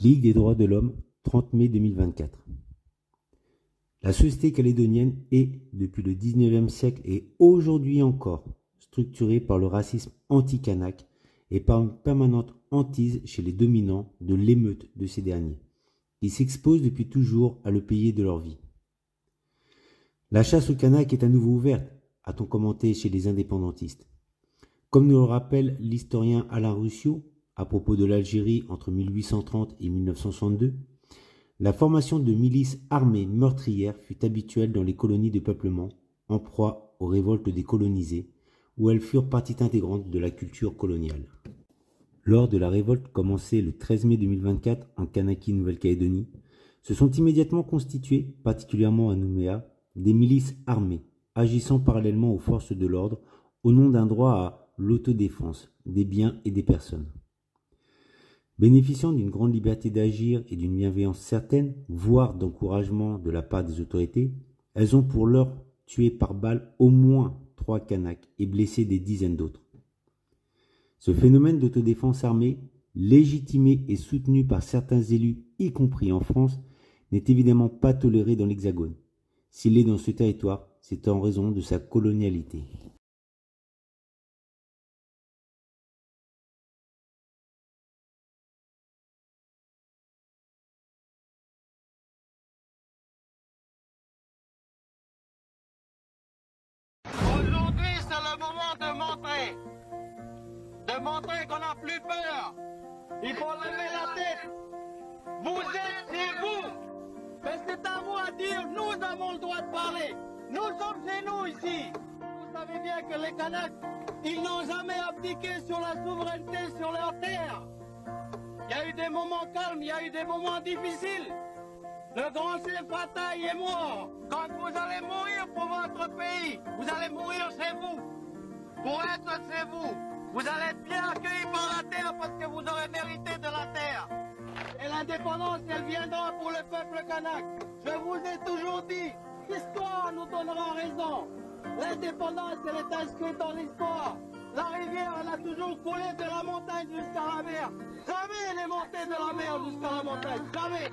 Ligue des droits de l'homme, 30 mai 2024. La société calédonienne est, depuis le 19e siècle et aujourd'hui encore, structurée par le racisme anti-kanak et par une permanente hantise chez les dominants de l'émeute de ces derniers, qui s'exposent depuis toujours à le payer de leur vie. La chasse au kanak est à nouveau ouverte, a-t-on commenté chez les indépendantistes. Comme nous le rappelle l'historien Alain Ruscio, à propos de l'Algérie entre 1830 et 1962, la formation de milices armées meurtrières fut habituelle dans les colonies de peuplement, en proie aux révoltes des colonisés, où elles furent partie intégrante de la culture coloniale. Lors de la révolte commencée le 13 mai 2024 en Kanaki, Nouvelle-Calédonie, se sont immédiatement constituées, particulièrement à Nouméa, des milices armées, agissant parallèlement aux forces de l'ordre au nom d'un droit à l'autodéfense des biens et des personnes. Bénéficiant d'une grande liberté d'agir et d'une bienveillance certaine, voire d'encouragement de la part des autorités, elles ont pour l'heure tué par balle au moins 3 Kanaks et blessé des dizaines d'autres. Ce phénomène d'autodéfense armée, légitimé et soutenu par certains élus, y compris en France, n'est évidemment pas toléré dans l'Hexagone. S'il est dans ce territoire, c'est en raison de sa colonialité. Aujourd'hui, c'est le moment de montrer qu'on n'a plus peur. Il faut lever la tête. Vous êtes chez vous. Mais c'est à vous à dire, nous avons le droit de parler. Nous sommes chez nous ici. Vous savez bien que les Kanaks, ils n'ont jamais abdiqué sur la souveraineté sur leur terre. Il y a eu des moments calmes, il y a eu des moments difficiles. Le grand chef Fataï est mort. Quand vous allez mourir pour votre pays, vous allez mourir chez vous. Pour être chez vous, vous allez être bien accueillis par la terre parce que vous aurez mérité de la terre. Et l'indépendance, elle viendra pour le peuple kanak. Je vous ai toujours dit, l'histoire nous donnera raison. L'indépendance, elle est inscrite dans l'histoire. La rivière, elle a toujours coulé de la montagne jusqu'à la mer. Jamais elle est montée de la mer jusqu'à la montagne. Jamais.